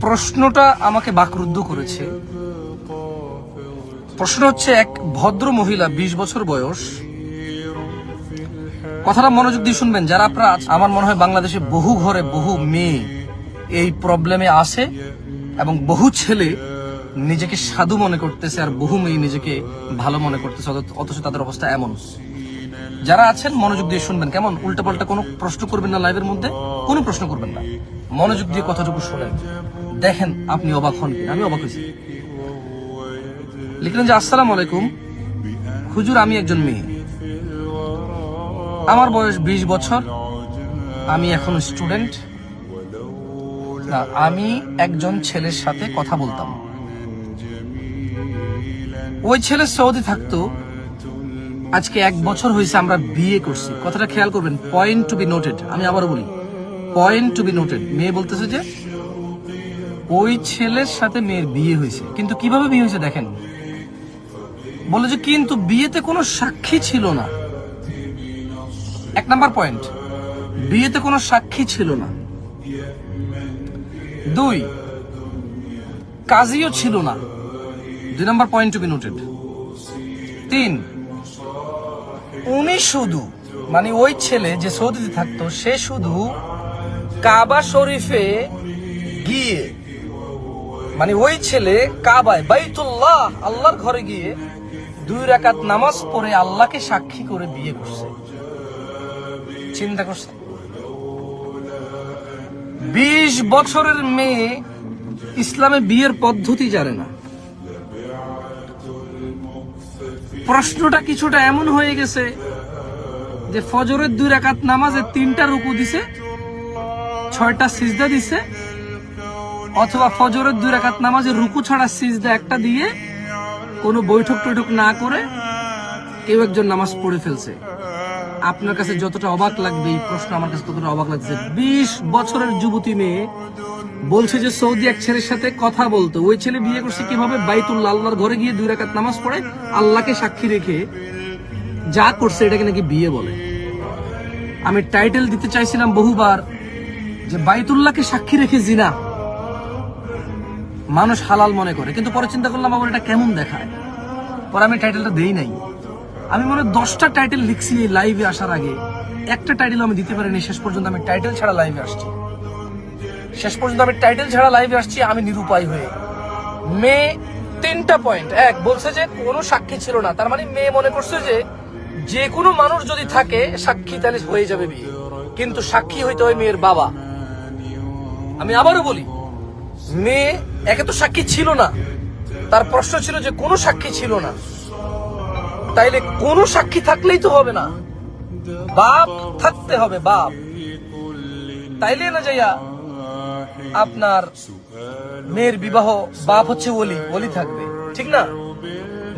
প্রশ্নটা আমাকে বাকরুদ্ধ করেছে। প্রশ্ন হচ্ছে, এক ভদ্র মহিলা 20 বছর বয়স, কথাটা মনোযোগ দিয়ে শুনবেন যারা আপনারা। আমার মনে হয় বাংলাদেশে বহু ঘরে বহু মেয়ে এই প্রবলেমে আসে এবং বহু ছেলে নিজেকে সাধু মনে করতেছে আর বহু মেয়ে নিজেকে ভালো মনে করতেছে, অথচ তাদের অবস্থা এমন। যারা আছেন মনোযোগ দিয়ে শুনবেন, কেমন উল্টাপাল্টা কোনো প্রশ্ন করবেন না, লাইভের মধ্যে কোনো প্রশ্ন করবেন না, মনোযোগ দিয়ে কথাটুকু শোনেন, দেখেন আপনি অবাক হন কিনা। আমি অবাক হয়েছি। লিখলেন যে, আসসালামু আলাইকুম হুজুর, আমি একজন মেয়ে, আমার বয়স 20 বছর, আমি এখন স্টুডেন্ট। আমি একজন ছেলের সাথে কথা বলতাম, ওই ছেলে সৌদি থাকতো, আজকে 1 বছর হয়েছে আমরা বিয়ে করছি। কথাটা খেয়াল করবেন, পয়েন্ট টু বি নোটেড। আমি আবারও বলি, পয়েন্ট টু বি নোটেড। মেয়ে বলতেছে যে ওই ছেলের সাথে মেয়ের বিয়ে হয়েছে, কিন্তু কিভাবে বিয়ে হয়েছে দেখেন। বলে যে কিন্তু বিয়েতে কোনো সাক্ষী ছিল না। 1 নাম্বার পয়েন্ট, বিয়েতে কোনো সাক্ষী ছিল না। 2, কাজীও ছিল না। 2 number point to be noted. 3, উনি শুধু, মানে ওই ছেলে যে সৌদিতে থাকতো, সে শুধু কাবা শরীফে গিয়ে, মানে ওই ছেলে কাবায়, বাইতুল্লাহ, আল্লাহর ঘরে গিয়ে 2 রাকাত নামাজ পড়ে আল্লাহকে সাক্ষী করে বিয়ে করছে। চিন্তা করছে, 20 বছরের মেয়ে ইসলামে বিয়ের পদ্ধতি জানে না। প্রশ্নটা কিছুটা এমন হয়ে গেছে যে ফজরের 2 রাকাত নামাজে 3টা রুকু দিছে, 6টা সিজদা দিছে, অথবা ফজরের 2 রাকাত নামাজে রুকু ছাড়া সিজদা একটা দিয়ে কোনো বৈঠক টৈঠক না করে কেউ একজন নামাজ পড়ে ফেলছে। আপনার কাছে যতটা অবাক লাগবে এই প্রশ্ন আমার কাছে ততটা অবাক লাগছে। 20 বছরের যুবতী মেয়ে বলছে যে সৌদি এক ছেলের সাথে কথা বলতো, ওই ছেলে বিয়ে করছে কিভাবে? বাইতুল্লাহ, আল্লাহর ঘরে গিয়ে 2 রাকাত নামাজ পড়ে আল্লাহকে সাক্ষী রেখে যা করছে এটাকে নাকি বিয়ে বলে। আমি টাইটেল দিতে চাইছিলাম বহুবার যে বাইতুল্লাহকে সাক্ষী রেখে জিনা মানুষ হালাল মনে করে, কিন্তু পরে চিন্তা করলাম আবার এটা কেমন দেখায়, পরে আমি টাইটেলটা দেই নাই। আমি মনে হয় 10টা টাইটেল লিখছি এই লাইভে আসার আগে, একটা টাইটেল আমি দিতে পারিনি। শেষ পর্যন্ত আমি টাইটেল ছাড়া লাইভে আসছি, আমি নিরুপায় হয়ে। মেয়ে 3টা পয়েন্ট। 1, বলছে যে কোনো সাক্ষী ছিল না, তার মানে মেয়ে মনে করছে যে কোনো মানুষ যদি থাকে সাক্ষী তাহলে হয়ে যাবে বিয়ে, কিন্তু সাক্ষী হইতে হয় মেয়ের বাবা। আমি আবারও বলি, মেয়ে একে তো সাক্ষী ছিল না, তার প্রশ্ন ছিল যে কোনো সাক্ষী ছিল না, তাইলে কোনো সাক্ষী থাকলেই তো হবে না, বাপ থাকতে হবে, বাপ। তাইলে না যাইয়া আপনার মেয়ের বিবাহ, বাপ হচ্ছে ওলি থাকবে, ঠিক না?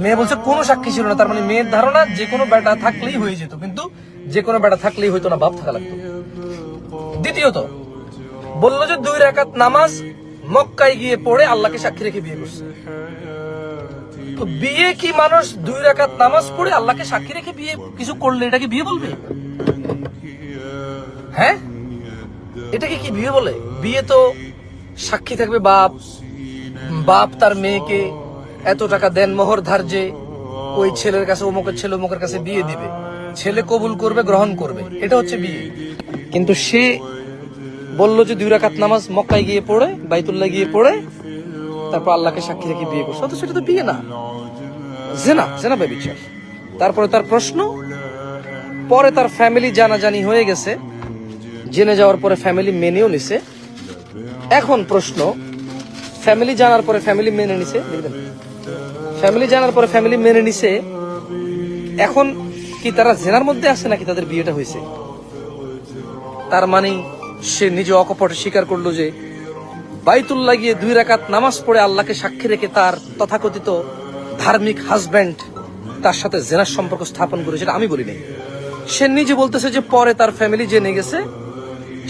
মেয়ে বলছে কোনো সাক্ষী ছিল না, তার মানে মেয়ের ধারণা যে কোনো বেটা থাকলেই হয়ে যেত, কিন্তু যে কোনো বেটা থাকলেই হইতো না, বাপ থাকা লাগতো। দ্বিতীয়ত বললো যে 2 রাকাত নামাজ মক্কায় গিয়ে পড়ে আল্লাহকে সাক্ষী রেখে বিয়ে করছে। তো বিয়ে কি মানুষ 2 রাকাত নামাজ পড়ে আল্লাহকে সাক্ষী রেখে বিয়ে কিছু করলে এটাকে বিয়ে বলবে? হ্যাঁ, এটাকে কি বিয়ে বলে? বিয়ে তো সাক্ষী থাকবে বাপ, বাপ তার মেয়েকে এত টাকা দেন মোহর ধার্যে ওই ছেলের কাছে, অমুকের ছেলে অমুকের কাছে বিয়ে দিবে, ছেলে কবুল করবে, গ্রহণ করবে, এটা হচ্ছে বিয়ে। কিন্তু সে বললো যে 2 রাকাত নামাজ মক্কায় গিয়ে পড়ে, বাইতুল্লাহ গিয়ে পড়ে তারপর আল্লাহকে সাক্ষী রেখে বিয়ে করছে, অথচ সেটা তো বিয়ে না, জেনা ব্যভিচার। তারপরে তার প্রশ্ন, পরে তার ফ্যামিলি জানাজানি হয়ে গেছে, জেনে যাওয়ার পরে ফ্যামিলি মেনেও নিছে। এখন প্রশ্ন, ফ্যামিলি জানার পরে ফ্যামিলি মেনে নিছে, এখন কি তারা জেনার মধ্যে আছে নাকি তাদের বিয়েটা হয়েছে? তার মানে সে নিজে অকপটে স্বীকার করলো যে বাইতুল্লাহ গিয়ে 2 রাকাত নামাজ পড়ে আল্লাহকে সাক্ষী রেখে তার তথাকথিত ধার্মিক হাজব্যান্ড তার সাথে জেনার সম্পর্ক স্থাপন করেছে। আমি বলি নাই, সে নিজে বলতেছে যে পরে তার ফ্যামিলি জেনে গেছে,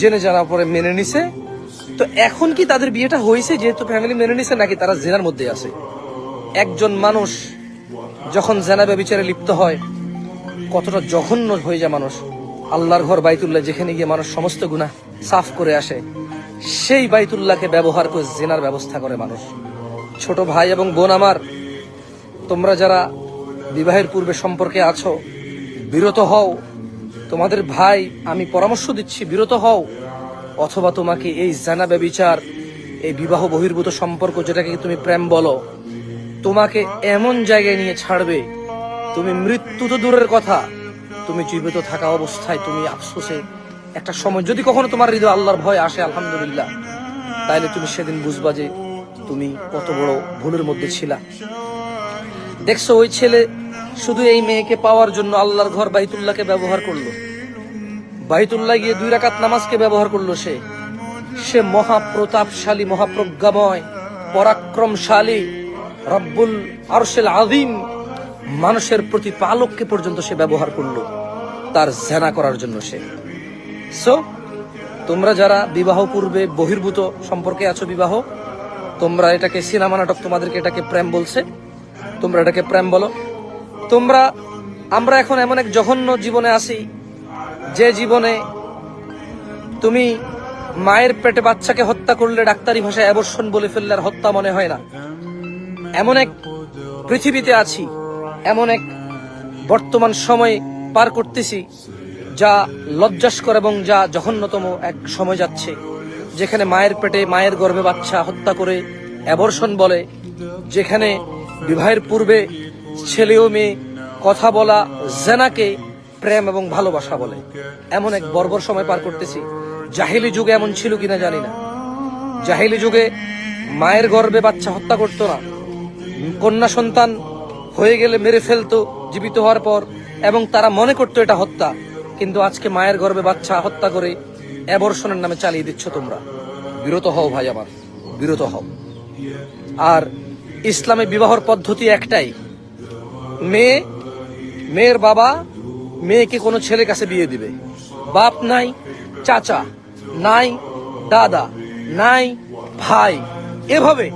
জেনে যাওয়ার পরে মেনে নিছে। তো এখন কি তাদের বিয়েটা হয়েছে যেহেতু ফ্যামিলি মেনে নিছে, নাকি তারা জেনার মধ্যে আছে? একজন মানুষ যখন জেনা ব্যভিচারে লিপ্ত হয় কতটা জঘন্য হয়ে যায় মানুষ। আল্লাহর ঘর বাইতুল্লাহ যেখানে গিয়ে মানুষ সমস্ত গুনাহ সাফ করে আসে, সেই বাইতুল্লাহকে ব্যবহার করে জিনার ব্যবস্থা করে মানুষ। ছোট ভাই এবং বোন আমার, তোমরা যারা বিবাহের পূর্বে সম্পর্কে আছো, বিরত হও। তোমাদের ভাই আমি পরামর্শ দিচ্ছি, বিরত হও। অথবা তোমাকে এই জানা ব্যভিচার, এই বিবাহ বহির্ভূত সম্পর্ক, যেটাকে তুমি প্রেম বলো, তোমাকে এমন জায়গায় নিয়ে ছাড়বে, তুমি মৃত্যু তো দূরের কথা, তুমি জীবিত থাকা অবস্থায় তুমি আফসোসে একটা সময়, যদি কখনো তোমার হৃদয় আল্লাহর ভয় আসে, আলহামদুলিল্লাহ, তাইলে তুমি সেদিন বুঝবা যে তুমি কত বড় ভুলের মধ্যে ছিলা। দেখছো, ওই ছেলে শুধু এই মেয়েকে পাওয়ার জন্য আল্লাহর ঘর বাইতুল্লাহকে ব্যবহার করলো, বাইতুল্লাহ গিয়ে 2 রাকাত নামাজকে ব্যবহার করলো। সে মহাপ্রতাপশালী, মহাপ্রজ্ঞাময়, পরাক্রমশালী রব্বুল আরশেল আযীম মানুষের প্রতিপালককে পর্যন্ত সে ব্যবহার করলো তার জেনা করার জন্য। সো তোমরা যারা বিবাহ পূর্বে বহির্ভূত সম্পর্কে আছো, বিবাহ, তোমরা এটাকে সিনেমা নাটক, তোমাদেরকে এটাকে প্রেম বলছে, তোমরা এটাকে প্রেম বলো। আমরা এখন এমন এক জঘন্য জীবনে আছি, যে জীবনে তুমি মায়ের পেটে বাচ্চাকে হত্যা করলে ডাক্তারি ভাষায় অ্যাবর্শন বলে ফেললে আর হত্যা মনে হয় না। এমন এক পৃথিবীতে আছি, এমন এক বর্তমান সময় পার করতেছি যা লজ্জাস্কর এবং যা জঘন্যতম এক সময় যাচ্ছে, যেখানে মায়ের পেটে, মায়ের গর্ভে বাচ্চা হত্যা করে অ্যাবর্শন বলে, যেখানে বিবাহের পূর্বে ছেলে ও মেয়ে কথা বলা জেনাকে প্রেম এবং ভালোবাসা বলে। এমন এক বর্বর সময় পার করতেছি। জাহিলি যুগে এমন ছিল কিনা জানি না। জাহিলি যুগে মায়ের গর্ভে বাচ্চা হত্যা করতো না, কন্যা সন্তান হয়ে গেলে মেরে ফেলতো জীবিত হওয়ার পর, এবং তারা মনে করতো এটা হত্যা। কিন্তু আজকে মায়ের গর্ভে বাচ্চা হত্যা করে অ্যাবর্শনের নামে চালিয়ে দিচ্ছ তোমরা। বিরত হও ভাই আমার, বিরত হও। আর ইসলামে বিবাহর পদ্ধতি একটাই, মেয়ের বাবা মেয়েকে কোনো ছেলের কাছে বিয়ে দিবে। বাপ নাই, চাচা নাই, দাদা নাই, ভাই, এভাবে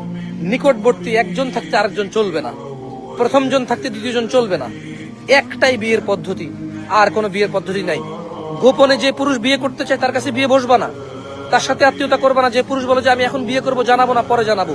নিকটবর্তী একজন থাকতে আরেকজন চলবে না, প্রথম জন থাকতে দ্বিতীয়জন চলবে না। একটাই বিয়ের পদ্ধতি, আর কোনো বিয়ের পদ্ধতি নাই। গোপনে যে পুরুষ বিয়ে করতে চায় তার কাছে বিয়ে বসবা না, তার সাথে আত্মীয়তা করবা না। যে পুরুষ বলে যে আমি এখন বিয়ে করবো, জানাবো না, পরে জানাবো,